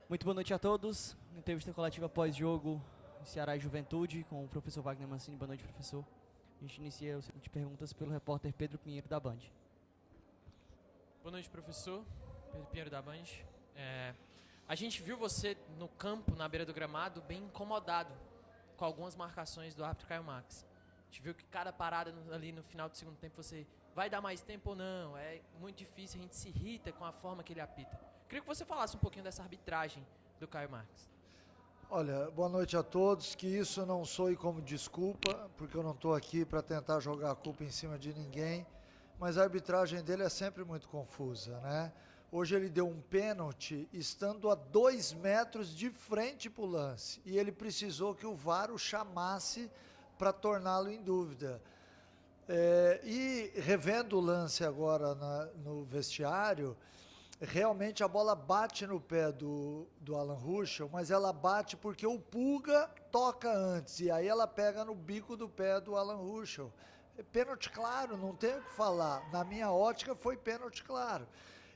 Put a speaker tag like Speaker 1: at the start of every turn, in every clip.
Speaker 1: Muito boa noite a todos. Entrevista coletiva pós-jogo Ceará e Juventude com o professor Wagner Mancini. Boa noite, professor. A gente inicia o seguinte perguntas pelo repórter Pedro Pinheiro da Band.
Speaker 2: Boa noite, professor. Pedro Pinheiro da Band. A gente viu você no campo, na beira do gramado, bem incomodado com algumas marcações do árbitro Caio Max. A gente viu que cada parada ali no final do segundo tempo você vai dar mais tempo ou não. É muito difícil, a gente se irrita com a forma que ele apita. Queria que você falasse um pouquinho dessa arbitragem do Caio Max.
Speaker 3: Olha, boa noite a todos, que isso não soe como desculpa, porque eu não estou aqui para tentar jogar a culpa em cima de ninguém, mas a arbitragem dele é sempre muito confusa, né? Hoje ele deu um pênalti estando a 2 metros de frente para o lance, e ele precisou que o VAR o chamasse para torná-lo em dúvida. E revendo o lance agora no vestiário, realmente a bola bate no pé do Alan Ruschel, mas ela bate porque o Pulga toca antes, e aí ela pega no bico do pé do Alan Ruschel. Pênalti claro, não tem o que falar. Na minha ótica foi pênalti claro.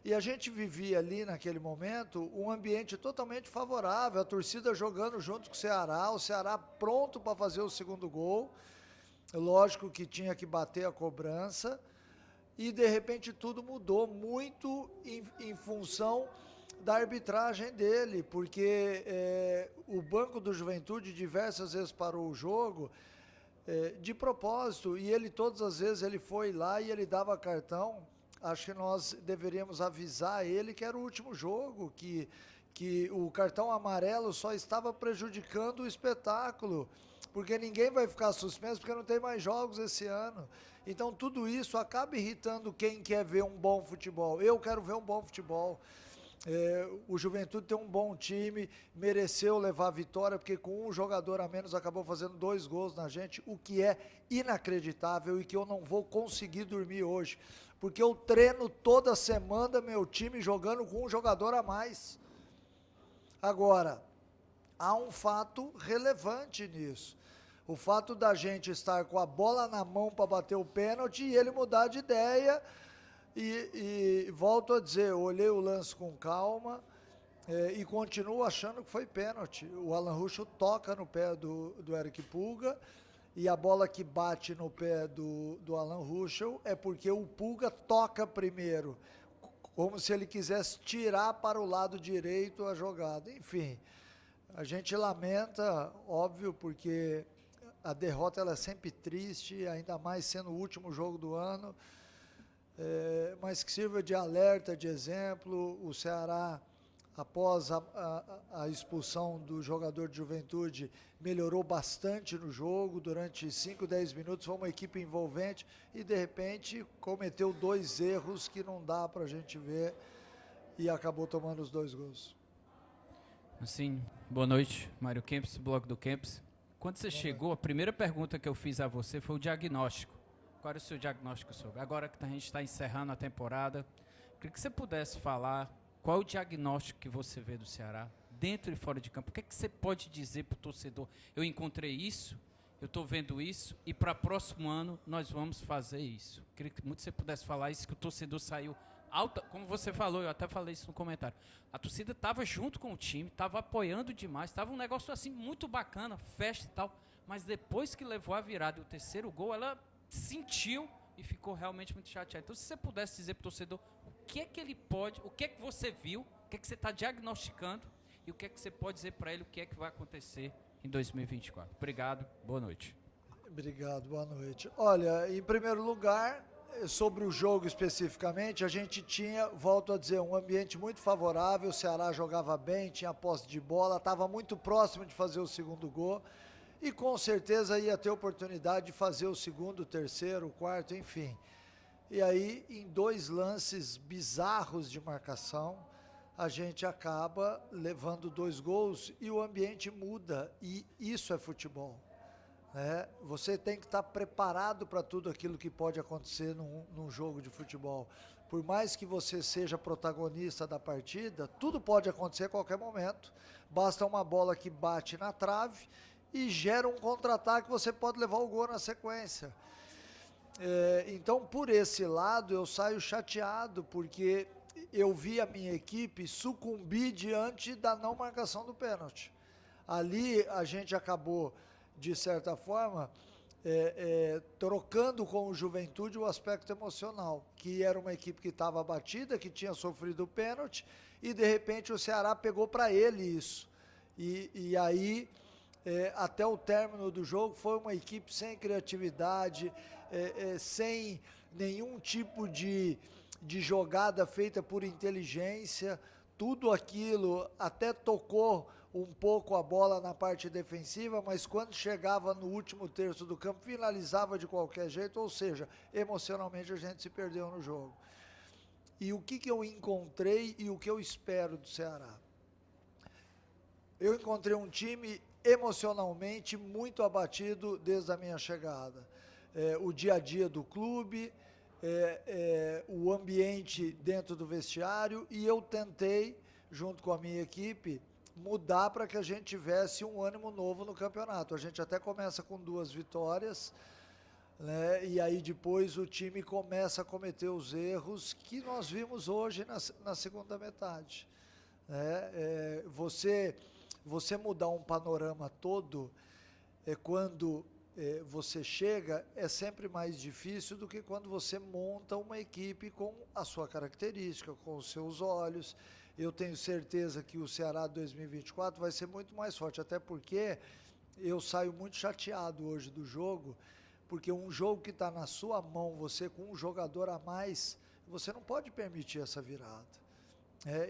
Speaker 3: E a gente vivia ali naquele momento um ambiente totalmente favorável, a torcida jogando junto com o Ceará pronto para fazer o segundo gol. Lógico que tinha que bater a cobrança. E de repente tudo mudou muito em função da arbitragem dele, porque o banco do Juventude diversas vezes parou o jogo de propósito, e ele todas as vezes ele foi lá e ele dava cartão. Acho que nós deveríamos avisar ele que era o último jogo, que o cartão amarelo só estava prejudicando o espetáculo, porque ninguém vai ficar suspenso porque não tem mais jogos esse ano. Então tudo isso acaba irritando quem quer ver um bom futebol. Eu quero ver um bom futebol. O Juventude tem um bom time, mereceu levar a vitória, porque com um jogador a menos acabou fazendo 2 gols na gente, o que é inacreditável e que eu não vou conseguir dormir hoje, porque eu treino toda semana meu time jogando com um jogador a mais. Agora, há um fato relevante nisso. O fato da gente estar com a bola na mão para bater o pênalti e ele mudar de ideia. E volto a dizer, eu olhei o lance com calma e continuo achando que foi pênalti. O Alan Ruschel toca no pé do Eric Pulga, e a bola que bate no pé do Alan Ruschel é porque o Pulga toca primeiro, como se ele quisesse tirar para o lado direito a jogada. Enfim, a gente lamenta, óbvio, porque a derrota ela é sempre triste, ainda mais sendo o último jogo do ano, mas que sirva de alerta, de exemplo. O Ceará, após a expulsão do jogador de Juventude, melhorou bastante no jogo, durante 5, 10 minutos, foi uma equipe envolvente e de repente cometeu 2 erros que não dá para a gente ver e acabou tomando os 2 gols.
Speaker 4: Sim, boa noite, Mário Kempis, blog do Kempis. Quando você chegou, a primeira pergunta que eu fiz a você foi o diagnóstico. Qual era o seu diagnóstico sobre? Agora que a gente está encerrando a temporada, queria que você pudesse falar qual é o diagnóstico que você vê do Ceará, dentro e fora de campo. O que é que você pode dizer para o torcedor? Eu encontrei isso, eu estou vendo isso, e para o próximo ano nós vamos fazer isso. Queria que muito você pudesse falar isso, que o torcedor saiu alta, como você falou, eu até falei isso no comentário. A torcida estava junto com o time, estava apoiando demais, estava um negócio assim muito bacana, festa e tal, mas depois que levou a virada e o terceiro gol, ela sentiu e ficou realmente muito chateada. Então, se você pudesse dizer para o torcedor o que é que ele pode, o que é que você viu, o que é que você está diagnosticando e o que é que você pode dizer para ele o que é que vai acontecer em 2024. Obrigado, boa noite.
Speaker 3: Obrigado, boa noite. Olha, em primeiro lugar, sobre o jogo especificamente, a gente tinha, volto a dizer, um ambiente muito favorável. O Ceará jogava bem, tinha posse de bola, estava muito próximo de fazer o segundo gol e com certeza ia ter oportunidade de fazer o segundo, o terceiro, o quarto, enfim. E aí, em 2 lances bizarros de marcação, a gente acaba levando 2 gols e o ambiente muda, e isso é futebol. Você tem que estar preparado para tudo aquilo que pode acontecer num jogo de futebol. Por mais que você seja protagonista da partida, tudo pode acontecer a qualquer momento. Basta uma bola que bate na trave e gera um contra-ataque, você pode levar o gol na sequência. Então, por esse lado, eu saio chateado, porque eu vi a minha equipe sucumbir diante da não marcação do pênalti. Ali a gente acabou, de certa forma, trocando com o Juventude o aspecto emocional, que era uma equipe que estava abatida, que tinha sofrido o pênalti, e de repente o Ceará pegou para ele isso. E aí, até o término do jogo, foi uma equipe sem criatividade, sem nenhum tipo de jogada feita por inteligência. Tudo aquilo até tocou um pouco a bola na parte defensiva, mas quando chegava no último terço do campo, finalizava de qualquer jeito, ou seja, emocionalmente a gente se perdeu no jogo. E o que eu encontrei e o que eu espero do Ceará? Eu encontrei um time emocionalmente muito abatido desde a minha chegada. O dia a dia do clube, o ambiente dentro do vestiário, e eu tentei, junto com a minha equipe, mudar para que a gente tivesse um ânimo novo no campeonato. A gente até começa com 2 vitórias, né? E aí depois o time começa a cometer os erros que nós vimos hoje na segunda metade. Né? Você mudar um panorama todo, quando você chega, é sempre mais difícil do que quando você monta uma equipe com a sua característica, com os seus olhos. Eu tenho certeza que o Ceará 2024 vai ser muito mais forte, até porque eu saio muito chateado hoje do jogo, porque um jogo que está na sua mão, você com um jogador a mais, você não pode permitir essa virada.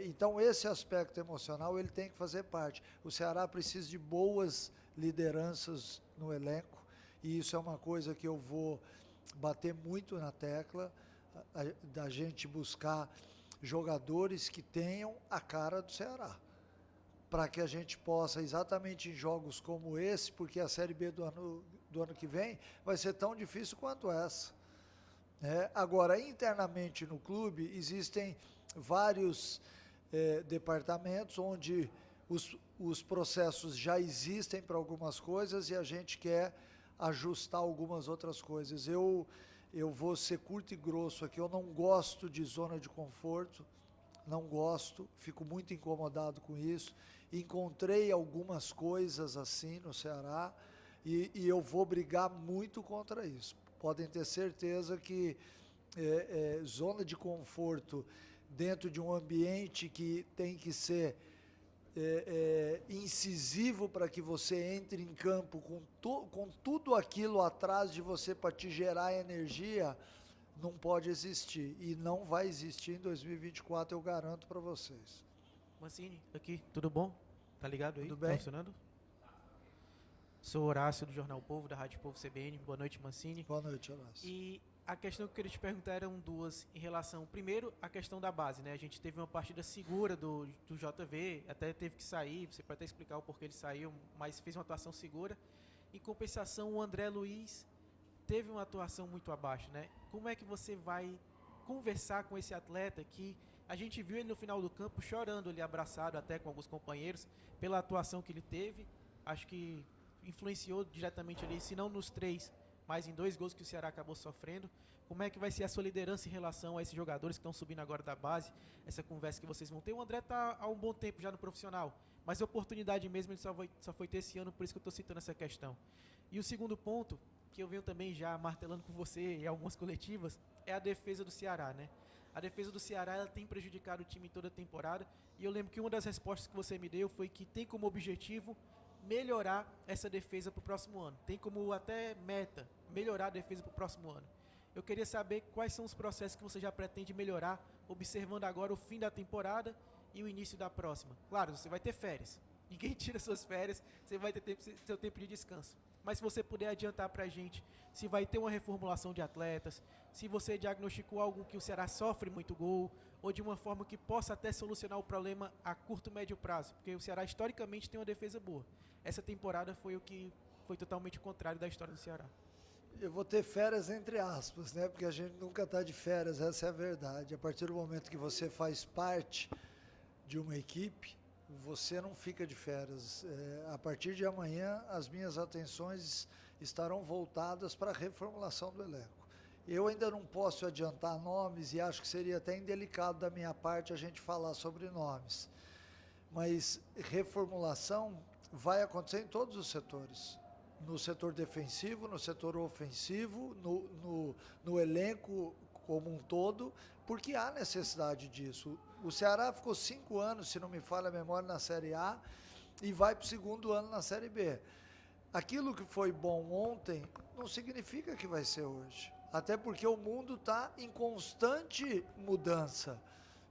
Speaker 3: Então esse aspecto emocional ele tem que fazer parte. O Ceará precisa de boas lideranças no elenco, e isso é uma coisa que eu vou bater muito na tecla, da gente buscar jogadores que tenham a cara do Ceará, para que a gente possa, exatamente em jogos como esse, porque a Série B do ano que vem vai ser tão difícil quanto essa. Agora, internamente no clube, existem vários departamentos onde os processos já existem para algumas coisas e a gente quer ajustar algumas outras coisas. Eu vou ser curto e grosso aqui, eu não gosto de zona de conforto, não gosto, fico muito incomodado com isso. Encontrei algumas coisas assim no Ceará e eu vou brigar muito contra isso. Podem ter certeza que zona de conforto dentro de um ambiente que tem que ser incisivo para que você entre em campo com tudo aquilo atrás de você para te gerar energia, não pode existir. E não vai existir em 2024, eu garanto para vocês.
Speaker 5: Mancini, aqui, tudo bom? Tá ligado aí?
Speaker 3: Tudo bem?
Speaker 5: Tá funcionando? Sou Horácio do Jornal Povo, da Rádio Povo CBN. Boa noite, Mancini.
Speaker 3: Boa noite, Horácio.
Speaker 5: E a questão que eu queria te perguntar eram 2 em relação, primeiro, a questão da base, né? A gente teve uma partida segura do JV, até teve que sair, você pode até explicar o porquê ele saiu, mas fez uma atuação segura. Em compensação, o André Luiz teve uma atuação muito abaixo, né? Como é que você vai conversar com esse atleta que a gente viu ele no final do campo chorando, ele abraçado até com alguns companheiros pela atuação que ele teve? Acho que influenciou diretamente ali, se não nos 3, mas em 2 gols que o Ceará acabou sofrendo. Como é que vai ser a sua liderança em relação a esses jogadores que estão subindo agora da base, essa conversa que vocês vão ter? O André está há um bom tempo já no profissional, mas a oportunidade mesmo ele só foi ter esse ano, por isso que eu estou citando essa questão. E o segundo ponto, que eu venho também já martelando com você em algumas coletivas, é a defesa do Ceará, né? A defesa do Ceará ela tem prejudicado o time toda a temporada, e eu lembro que uma das respostas que você me deu foi que tem como objetivo melhorar essa defesa para o próximo ano. Tem como até meta melhorar a defesa para o próximo ano. Eu queria saber quais são os processos que você já pretende melhorar, observando agora o fim da temporada e o início da próxima. Claro, você vai ter férias. Ninguém tira suas férias, você vai ter seu tempo de descanso. Mas se você puder adiantar para a gente se vai ter uma reformulação de atletas, se você diagnosticou algo que o Ceará sofre muito gol, ou de uma forma que possa até solucionar o problema a curto, médio prazo, porque o Ceará historicamente tem uma defesa boa. Essa temporada foi o que foi totalmente o contrário da história do Ceará.
Speaker 3: Eu vou ter férias entre aspas, né? Porque a gente nunca está de férias, essa é a verdade. A partir do momento que você faz parte de uma equipe, você não fica de férias. A partir de amanhã, as minhas atenções estarão voltadas para a reformulação do elenco. Eu ainda não posso adiantar nomes e acho que seria até indelicado da minha parte a gente falar sobre nomes. Mas reformulação vai acontecer em todos os setores. No setor defensivo, no setor ofensivo, no elenco como um todo, porque há necessidade disso. O Ceará ficou 5 anos, se não me falha a memória, na Série A e vai para o 2º ano na Série B. Aquilo que foi bom ontem não significa que vai ser hoje. Até porque o mundo está em constante mudança,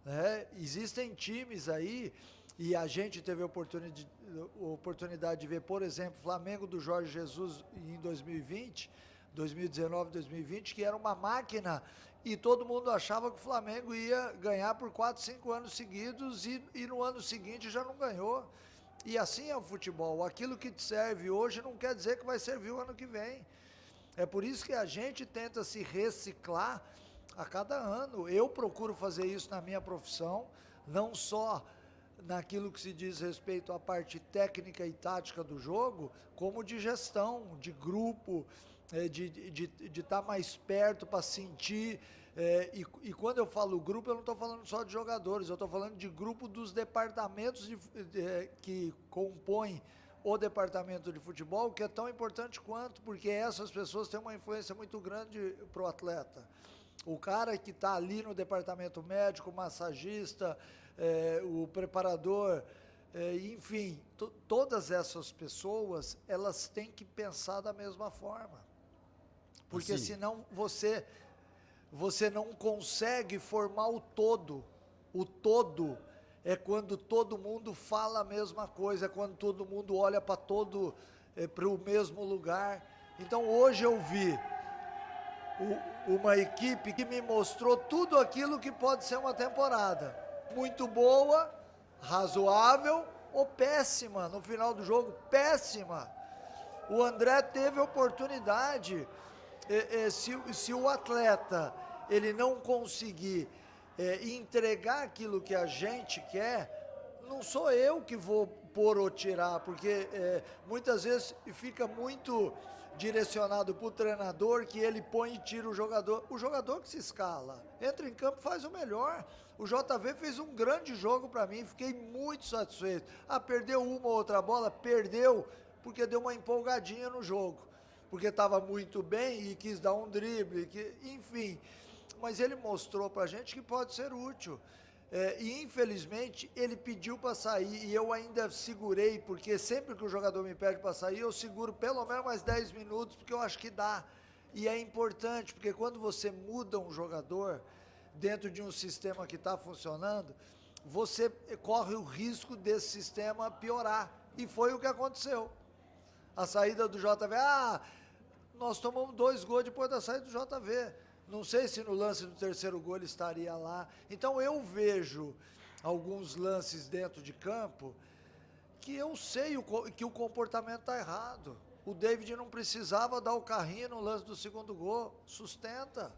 Speaker 3: né? Existem times aí, e a gente teve a oportunidade de ver, por exemplo, o Flamengo do Jorge Jesus em 2020, 2019, 2020, que era uma máquina e todo mundo achava que o Flamengo ia ganhar por 4, 5 anos seguidos e no ano seguinte já não ganhou. E assim é o futebol. Aquilo que te serve hoje não quer dizer que vai servir o ano que vem. É por isso que a gente tenta se reciclar a cada ano. Eu procuro fazer isso na minha profissão, não só naquilo que se diz respeito à parte técnica e tática do jogo, como de gestão, de grupo, de estar mais perto para sentir. E quando eu falo grupo, eu não estou falando só de jogadores, eu estou falando de grupo dos departamentos que compõem o departamento de futebol, que é tão importante quanto, porque essas pessoas têm uma influência muito grande para o atleta. O cara que está ali no departamento médico, o massagista, o preparador, enfim, todas essas pessoas, elas têm que pensar da mesma forma. Porque
Speaker 6: assim,
Speaker 3: senão você não consegue formar o todo. O todo é quando todo mundo fala a mesma coisa, é quando todo mundo olha para o mesmo lugar. Então hoje eu vi uma equipe que me mostrou tudo aquilo que pode ser uma temporada. Muito boa, razoável ou péssima. No final do jogo, péssima. O André teve oportunidade. Se o atleta ele não conseguir entregar aquilo que a gente quer, não sou eu que vou pôr ou tirar, porque muitas vezes fica muito direcionado para o treinador, que ele põe e tira o jogador que se escala, entra em campo e faz o melhor. O JV fez um grande jogo para mim, fiquei muito satisfeito. Perdeu uma ou outra bola? Perdeu, porque deu uma empolgadinha no jogo, porque estava muito bem e quis dar um drible, enfim, mas ele mostrou para a gente que pode ser útil. E infelizmente ele pediu para sair e eu ainda segurei, porque sempre que o jogador me pede para sair, eu seguro pelo menos mais 10 minutos, porque eu acho que dá. E é importante, porque quando você muda um jogador dentro de um sistema que está funcionando, você corre o risco desse sistema piorar. E foi o que aconteceu. A saída do JV, nós tomamos 2 gols depois da saída do JV. Não sei se no lance do 3º gol ele estaria lá. Então eu vejo alguns lances dentro de campo que eu sei que o comportamento está errado. O David não precisava dar o carrinho no lance do 2º gol. Sustenta,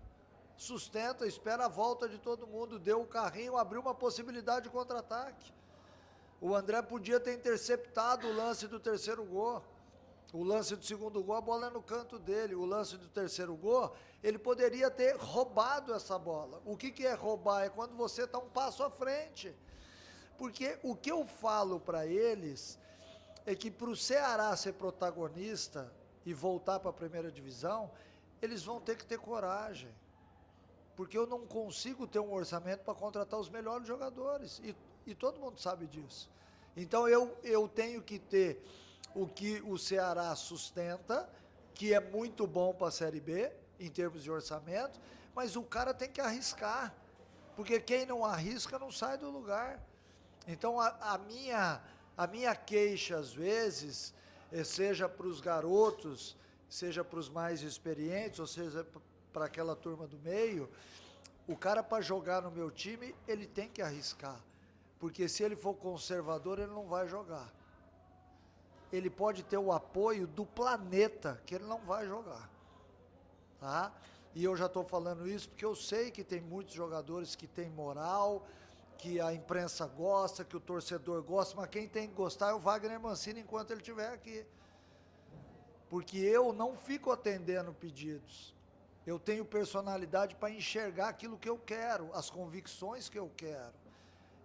Speaker 3: espera a volta de todo mundo. Deu o carrinho, abriu uma possibilidade de contra-ataque. O André podia ter interceptado o lance do 3º gol. O lance do 2º gol, a bola é no canto dele. O lance do 3º gol, ele poderia ter roubado essa bola. O que é roubar? É quando você está um passo à frente. Porque o que eu falo para eles é que para o Ceará ser protagonista e voltar para a primeira divisão, eles vão ter que ter coragem. Porque eu não consigo ter um orçamento para contratar os melhores jogadores. E todo mundo sabe disso. Então eu tenho que ter o que o Ceará sustenta, que é muito bom para a Série B, em termos de orçamento, mas o cara tem que arriscar, porque quem não arrisca não sai do lugar. Então a minha queixa, às vezes, seja para os garotos, seja para os mais experientes, ou seja para aquela turma do meio, o cara para jogar no meu time, ele tem que arriscar, porque se ele for conservador, ele não vai jogar. Ele pode ter o apoio do planeta, que ele não vai jogar, tá? E eu já estou falando isso porque eu sei que tem muitos jogadores que têm moral, que a imprensa gosta, que o torcedor gosta, mas quem tem que gostar é o Wagner Mancini enquanto ele estiver aqui. Porque eu não fico atendendo pedidos. Eu tenho personalidade para enxergar aquilo que eu quero, as convicções que eu quero.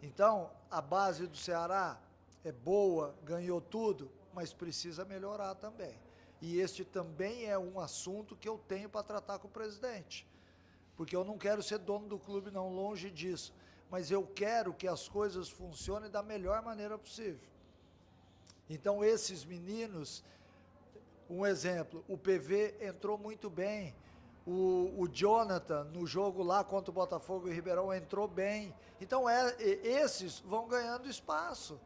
Speaker 3: Então, a base do Ceará é boa, ganhou tudo, mas precisa melhorar também. E este também é um assunto que eu tenho para tratar com o presidente. Porque eu não quero ser dono do clube, não, longe disso. Mas eu quero que as coisas funcionem da melhor maneira possível. Então, esses meninos, um exemplo, o PV entrou muito bem. O Jonathan, no jogo lá contra o Botafogo e Ribeirão, entrou bem. Então, esses vão ganhando espaço.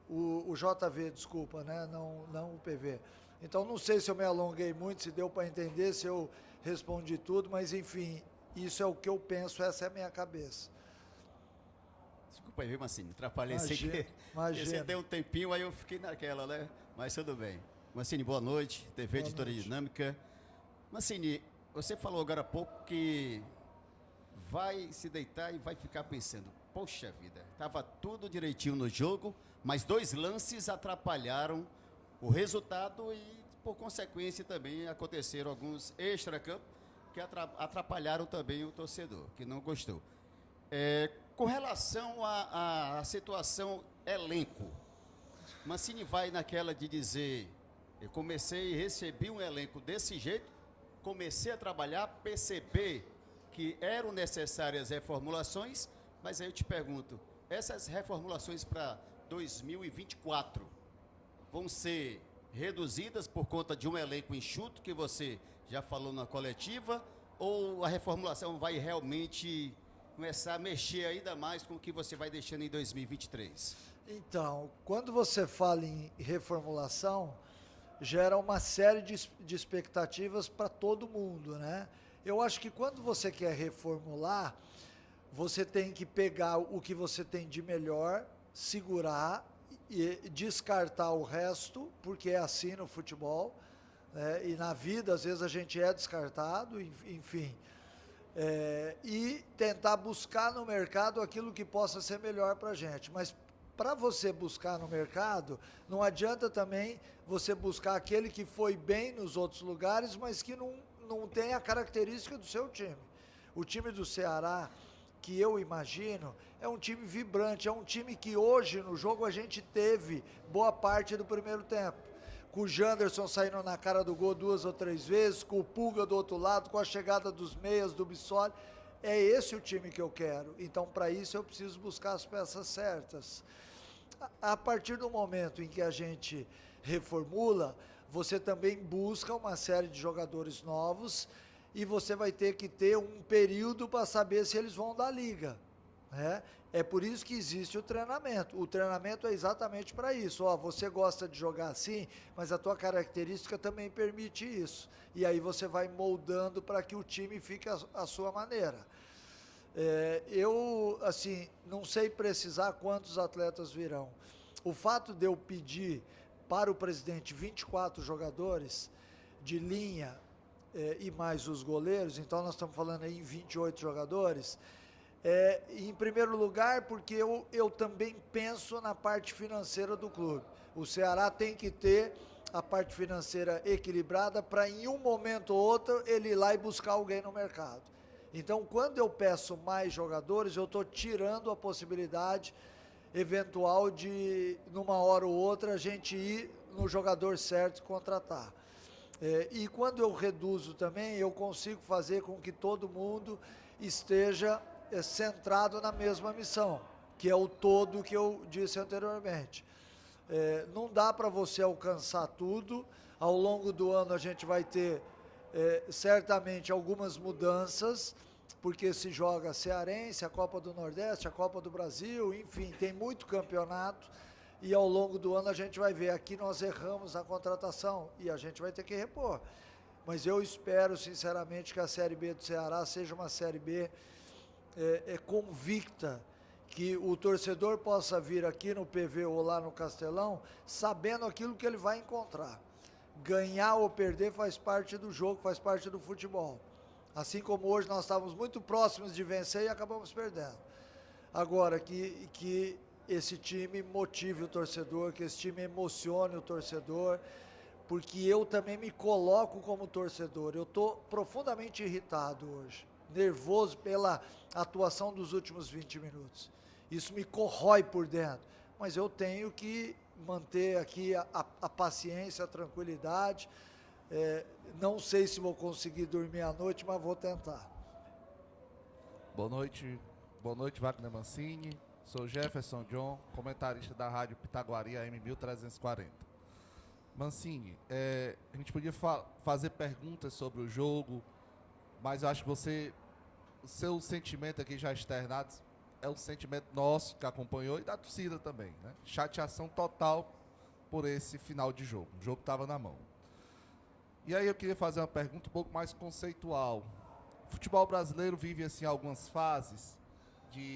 Speaker 3: O JV, desculpa, né? Não o PV. Então, não sei se eu me alonguei muito, se deu para entender, se eu respondi tudo, mas, enfim, isso é o que eu penso, essa é a minha cabeça.
Speaker 6: Desculpa aí, viu, Mancini? Atrapalhei sem
Speaker 3: Imagina,
Speaker 6: querer.
Speaker 3: imagina.
Speaker 6: Você deu um tempinho, aí eu fiquei naquela, né? Mas tudo bem. Mancini, boa noite. TV
Speaker 3: Boa
Speaker 6: Editoria
Speaker 3: noite.
Speaker 6: Dinâmica. Mancini, você falou agora há pouco que vai se deitar e vai ficar pensando, poxa vida, estava tudo direitinho no jogo, mas 2 lances atrapalharam o resultado e, por consequência, também aconteceram alguns extra-campo que atrapalharam também o torcedor, que não gostou. Com relação à situação elenco, Mancini vai naquela de dizer, eu comecei e recebi um elenco desse jeito, comecei a trabalhar, perceber que eram necessárias reformulações, mas aí eu te pergunto, essas reformulações para 2024 vão ser reduzidas por conta de um elenco enxuto que você já falou na coletiva, ou a reformulação vai realmente começar a mexer ainda mais com o que você vai deixando em 2023?
Speaker 3: Então, quando você fala em reformulação, gera uma série de expectativas para todo mundo, né? Eu acho que quando você quer reformular, você tem que pegar o que você tem de melhor, segurar e descartar o resto, porque é assim no futebol, né? E na vida, às vezes, a gente é descartado, enfim. E tentar buscar no mercado aquilo que possa ser melhor para a gente. Mas para você buscar no mercado, não adianta também você buscar aquele que foi bem nos outros lugares, mas que não tem a característica do seu time. O time do Ceará, que eu imagino, é um time vibrante, é um time que hoje no jogo a gente teve boa parte do primeiro tempo. Com o Janderson saindo na cara do gol 2 ou 3 vezes, com o Pulga do outro lado, com a chegada dos meias, do Bissoli. É esse o time que eu quero. Então, para isso, eu preciso buscar as peças certas. A partir do momento em que a gente reformula, você também busca uma série de jogadores novos e você vai ter que ter um período para saber se eles vão dar liga, né? É por isso que existe o treinamento. O treinamento é exatamente para isso. Você gosta de jogar assim, mas a tua característica também permite isso. E aí você vai moldando para que o time fique à sua maneira. Eu, assim, não sei precisar quantos atletas virão. O fato de eu pedir para o presidente 24 jogadores de linha e mais os goleiros, então nós estamos falando aí em 28 jogadores, em primeiro lugar, porque eu também penso na parte financeira do clube. O Ceará tem que ter a parte financeira equilibrada para em um momento ou outro ele ir lá e buscar alguém no mercado. Então, quando eu peço mais jogadores, eu estou tirando a possibilidade eventual de, numa hora ou outra, a gente ir no jogador certo e contratar. E quando eu reduzo também, eu consigo fazer com que todo mundo esteja centrado na mesma missão, que é o todo que eu disse anteriormente. Não dá para você alcançar tudo. Ao longo do ano a gente vai ter certamente algumas mudanças, porque se joga a Cearense, a Copa do Nordeste, a Copa do Brasil, enfim, tem muito campeonato, e ao longo do ano a gente vai ver, aqui nós erramos a contratação, e a gente vai ter que repor. Mas eu espero, sinceramente, que a Série B do Ceará seja uma Série B convicta, que o torcedor possa vir aqui no PV ou lá no Castelão, sabendo aquilo que ele vai encontrar. Ganhar ou perder faz parte do jogo, faz parte do futebol. Assim como hoje nós estávamos muito próximos de vencer e acabamos perdendo. Agora, que esse time motive o torcedor, que esse time emocione o torcedor, porque eu também me coloco como torcedor. Eu estou profundamente irritado hoje, nervoso pela atuação dos últimos 20 minutos. Isso me corrói por dentro, mas eu tenho que manter aqui a paciência, a tranquilidade. Não sei se vou conseguir dormir à noite, mas vou tentar.
Speaker 7: Boa noite, Wagner Mancini. Sou Jefferson John, comentarista da Rádio Pitaguari AM 1340. Mancini, a gente podia fazer perguntas sobre o jogo, mas eu acho que o seu sentimento aqui já externado é o sentimento nosso que acompanhou e da torcida também, né? Chateação total por esse final de jogo. O jogo estava na mão. E aí eu queria fazer uma pergunta um pouco mais conceitual. O futebol brasileiro vive assim algumas fases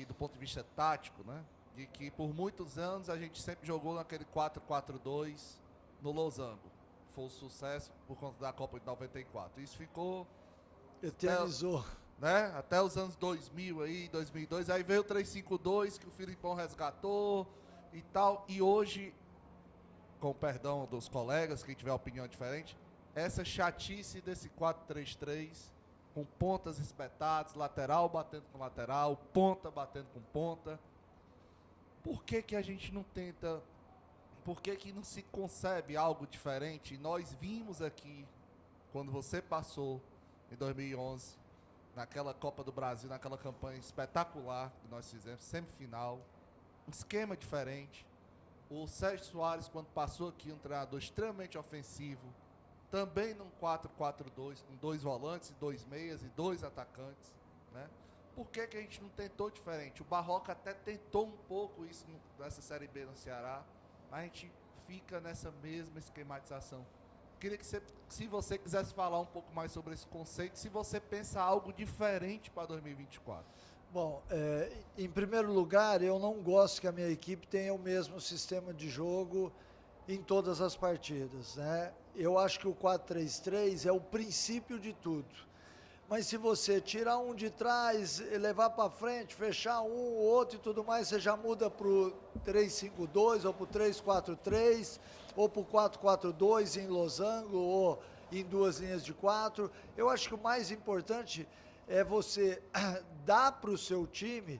Speaker 7: do ponto de vista tático, né? De que por muitos anos a gente sempre jogou naquele 4-4-2 no Losango. Foi um sucesso por conta da Copa de 94. Isso ficou
Speaker 3: Eternizou.
Speaker 7: até os anos 2000 aí, 2002, aí veio o 3-5-2 que o Filipão resgatou e tal, e hoje, com o perdão dos colegas, quem tiver opinião diferente, essa chatice desse 4-3-3, com pontas espetadas, lateral batendo com lateral, ponta batendo com ponta. Por que a gente não tenta, por que não se concebe algo diferente? E nós vimos aqui, quando você passou em 2011, naquela Copa do Brasil, naquela campanha espetacular que nós fizemos, semifinal, um esquema diferente. O Sérgio Soares, quando passou aqui, um treinador extremamente ofensivo, também num 4-4-2, com 2 volantes, 2 meias e 2 atacantes, né? Por que a gente não tentou diferente? O Barroca até tentou um pouco isso nessa Série B no Ceará, mas a gente fica nessa mesma esquematização. Queria que se você quisesse falar um pouco mais sobre esse conceito, se você pensa algo diferente para 2024.
Speaker 3: Bom, em primeiro lugar, eu não gosto que a minha equipe tenha o mesmo sistema de jogo em todas as partidas, né? Eu acho que o 4-3-3 é o princípio de tudo. Mas se você tirar um de trás, levar para frente, fechar um, o outro e tudo mais, você já muda para o 3-5-2 ou para o 3-4-3 ou para o 4-4-2 em losango ou em 2 linhas de 4. Eu acho que o mais importante é você dar para o seu time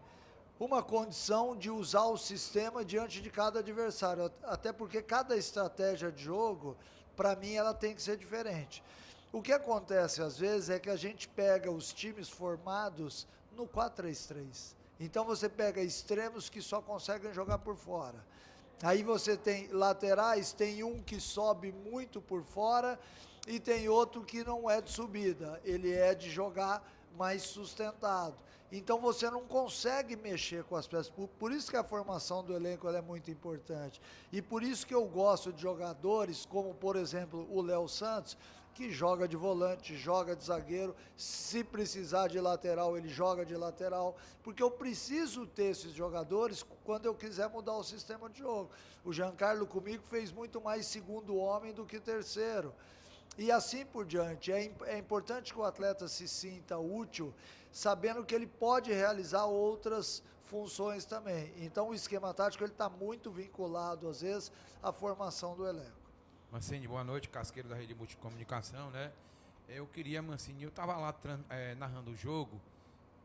Speaker 3: uma condição de usar o sistema diante de cada adversário, até porque cada estratégia de jogo, para mim, ela tem que ser diferente. O que acontece às vezes é que a gente pega os times formados no 4-3-3. Então você pega extremos que só conseguem jogar por fora. Aí você tem laterais, tem um que sobe muito por fora e tem outro que não é de subida, ele é de jogar mais sustentado. Então você não consegue mexer com as peças. Por isso que a formação do elenco ela é muito importante. E por isso que eu gosto de jogadores como, por exemplo, o Léo Santos, que joga de volante, joga de zagueiro, se precisar de lateral, ele joga de lateral, porque eu preciso ter esses jogadores quando eu quiser mudar o sistema de jogo. O Giancarlo comigo fez muito mais segundo homem do que terceiro. E assim por diante. É importante que o atleta se sinta útil, sabendo que ele pode realizar outras funções também. Então o esquema tático está muito vinculado, às vezes, à formação do elenco.
Speaker 8: Mancini, boa noite, Casqueiro da Rede Multicomunicação, né? Eu queria, Mancini, eu estava lá narrando o jogo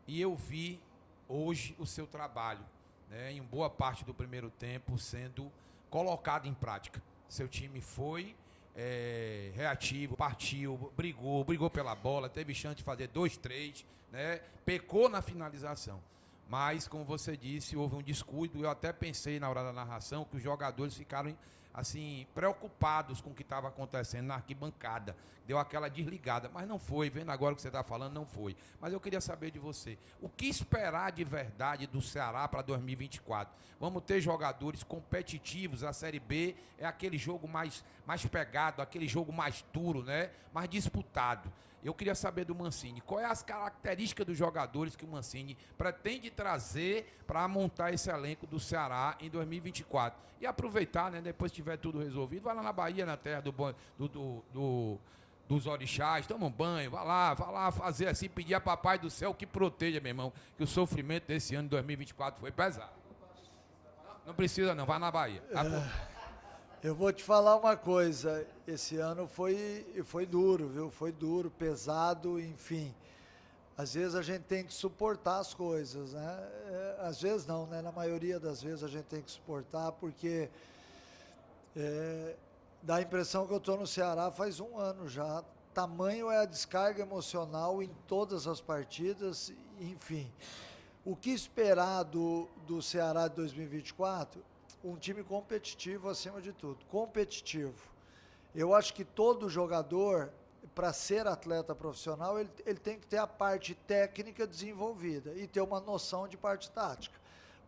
Speaker 8: e eu vi hoje o seu trabalho, né, em boa parte do primeiro tempo sendo colocado em prática. Seu time foi reativo, partiu, brigou pela bola, teve chance de fazer 2-3, né? Pecou na finalização. Mas, como você disse, houve um descuido. Eu até pensei na hora da narração que os jogadores ficaram assim, preocupados com o que estava acontecendo na arquibancada. Deu aquela desligada, mas não foi. Vendo agora o que você está falando, não foi. Mas eu queria saber de você, o que esperar de verdade do Ceará para 2024? Vamos ter jogadores competitivos. A Série B é aquele jogo mais pegado, aquele jogo mais duro, né? Mais disputado. Eu queria saber do Mancini, qual é as características dos jogadores que o Mancini pretende trazer para montar esse elenco do Ceará em 2024. E aproveitar, né, depois que tiver tudo resolvido, vai lá na Bahia, na terra dos orixás, toma um banho, vai lá fazer assim, pedir a Papai do Céu que proteja, meu irmão, que o sofrimento desse ano de 2024 foi pesado. Não precisa não, vai na Bahia.
Speaker 3: Eu vou te falar uma coisa, esse ano foi duro, viu? Foi duro, pesado, enfim. Às vezes a gente tem que suportar as coisas, né? Às vezes não, né? Na maioria das vezes a gente tem que suportar, porque dá a impressão que eu estou no Ceará faz um ano já. Tamanho é a descarga emocional em todas as partidas, enfim. O que esperar do Ceará de 2024? Um time competitivo acima de tudo, competitivo. Eu acho que todo jogador, para ser atleta profissional, ele tem que ter a parte técnica desenvolvida e ter uma noção de parte tática.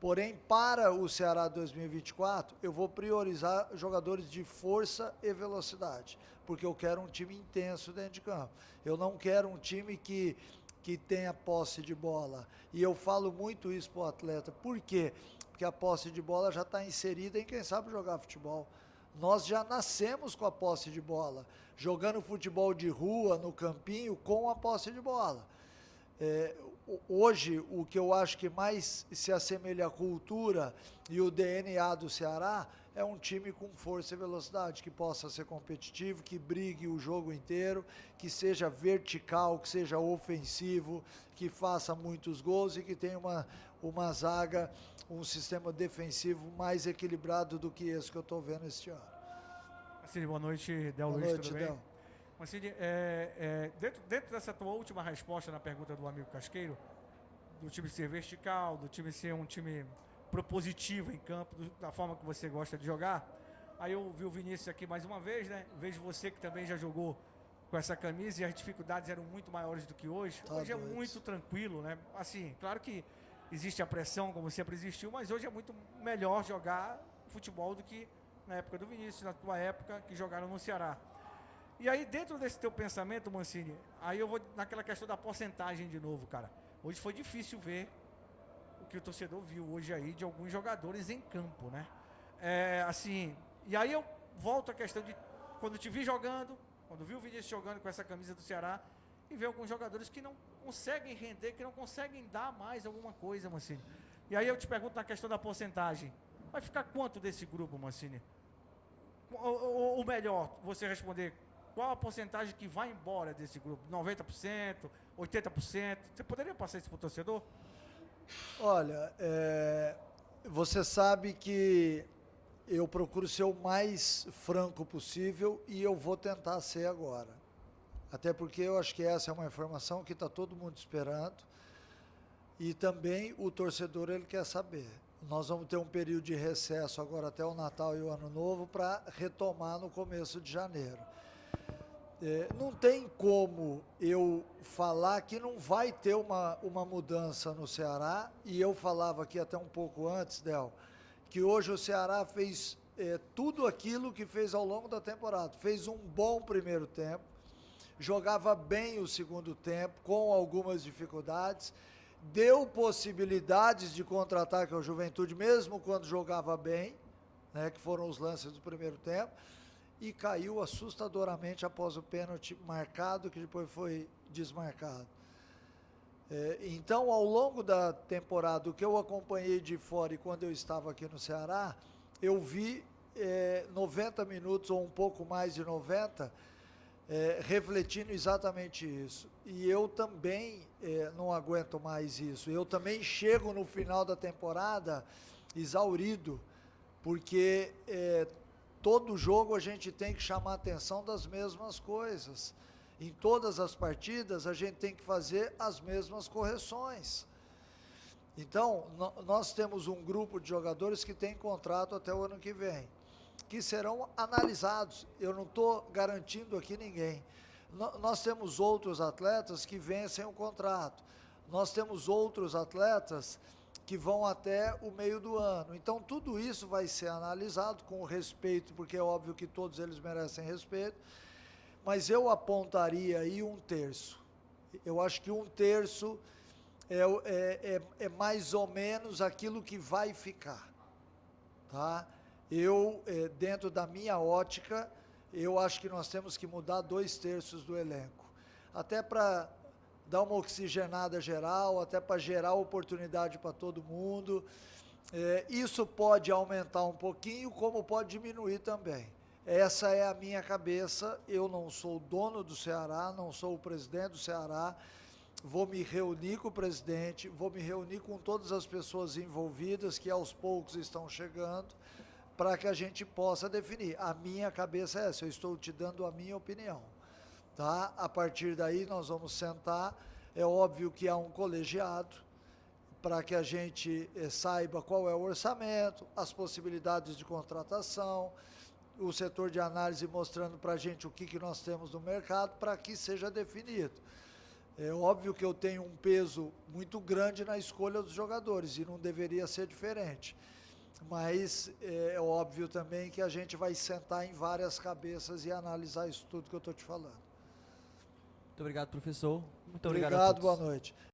Speaker 3: Porém, para o Ceará 2024, eu vou priorizar jogadores de força e velocidade, porque eu quero um time intenso dentro de campo. Eu não quero um time que tenha posse de bola. E eu falo muito isso para o atleta. Por quê? Porque a posse de bola já está inserida em quem sabe jogar futebol. Nós já nascemos com a posse de bola, jogando futebol de rua, no campinho, com a posse de bola. Hoje, o que eu acho que mais se assemelha à cultura e o DNA do Ceará é um time com força e velocidade, que possa ser competitivo, que brigue o jogo inteiro, que seja vertical, que seja ofensivo, que faça muitos gols e que tenha uma zaga, um sistema defensivo mais equilibrado do que esse que eu estou vendo este ano.
Speaker 9: Mancini, boa noite. Del
Speaker 3: Boa
Speaker 9: Luiz,
Speaker 3: noite,
Speaker 9: tudo bem?
Speaker 3: Del.
Speaker 9: Mancini, dentro dessa tua última resposta na pergunta do amigo Casqueiro, do time ser vertical, do time ser um time propositivo em campo, da forma que você gosta de jogar, aí eu vi o Vinícius aqui mais uma vez, né? Vejo você que também já jogou com essa camisa e as dificuldades eram muito maiores do que hoje. Hoje é muito tranquilo, né? Assim, claro que existe a pressão, como sempre existiu, mas hoje é muito melhor jogar futebol do que na época do Vinícius, na tua época, que jogaram no Ceará. E aí, dentro desse teu pensamento, Mancini, aí eu vou naquela questão da porcentagem de novo, cara. Hoje foi difícil ver o que o torcedor viu hoje aí de alguns jogadores em campo, né? Assim, e aí eu volto à questão de quando te vi jogando, quando vi o Vinícius jogando com essa camisa do Ceará, e ver alguns jogadores que não conseguem render, que não conseguem dar mais alguma coisa, Mancini. E aí eu te pergunto na questão da porcentagem, vai ficar quanto desse grupo, Mancini? Ou melhor, você responder, qual a porcentagem que vai embora desse grupo? 90%, 80%? Você poderia passar isso para o torcedor?
Speaker 3: Olha, você sabe que eu procuro ser o mais franco possível e eu vou tentar ser agora. Até porque eu acho que essa é uma informação que está todo mundo esperando e também o torcedor ele quer saber. Nós vamos ter um período de recesso agora até o Natal e o Ano Novo para retomar no começo de janeiro. Não tem como eu falar que não vai ter uma mudança no Ceará, e eu falava aqui até um pouco antes, Del, que hoje o Ceará fez tudo aquilo que fez ao longo da temporada. Fez um bom primeiro tempo, jogava bem o segundo tempo, com algumas dificuldades, deu possibilidades de contra-ataque ao Juventude, mesmo quando jogava bem, né, que foram os lances do primeiro tempo, e caiu assustadoramente após o pênalti marcado, que depois foi desmarcado. Então, ao longo da temporada, o que eu acompanhei de fora e quando eu estava aqui no Ceará, eu vi 90 minutos ou um pouco mais de 90, refletindo exatamente isso. E eu também não aguento mais isso. Eu também chego no final da temporada exaurido, porque todo jogo a gente tem que chamar a atenção das mesmas coisas. Em todas as partidas a gente tem que fazer as mesmas correções. Então, nós temos um grupo de jogadores que tem contrato até o ano que vem, que serão analisados. Eu não estou garantindo aqui ninguém. Nós temos outros atletas que vencem o contrato. Nós temos outros atletas que vão até o meio do ano. Então, tudo isso vai ser analisado com respeito, porque é óbvio que todos eles merecem respeito, mas eu apontaria aí 1/3. Eu acho que 1/3 é mais ou menos aquilo que vai ficar, tá? Dentro da minha ótica, eu acho que nós temos que mudar 2/3 do elenco, até para dar uma oxigenada geral, até para gerar oportunidade para todo mundo, Isso pode aumentar um pouquinho, como pode diminuir também. Essa é a minha cabeça. Eu não sou o dono do Ceará, não sou o presidente do Ceará. Vou me reunir com o presidente, vou me reunir com todas as pessoas envolvidas que aos poucos estão chegando, para que a gente possa definir. A minha cabeça é essa, eu estou te dando a minha opinião. Tá? A partir daí nós vamos sentar. É óbvio que há um colegiado, para que a gente saiba qual é o orçamento, as possibilidades de contratação, o setor de análise mostrando para a gente o que nós temos no mercado, para que seja definido. É óbvio que eu tenho um peso muito grande na escolha dos jogadores, e não deveria ser diferente. Mas é óbvio também que a gente vai sentar em várias cabeças e analisar isso tudo que eu estou te falando.
Speaker 1: Muito obrigado, professor. Muito obrigado a
Speaker 3: Obrigado,
Speaker 1: todos.
Speaker 3: boa noite.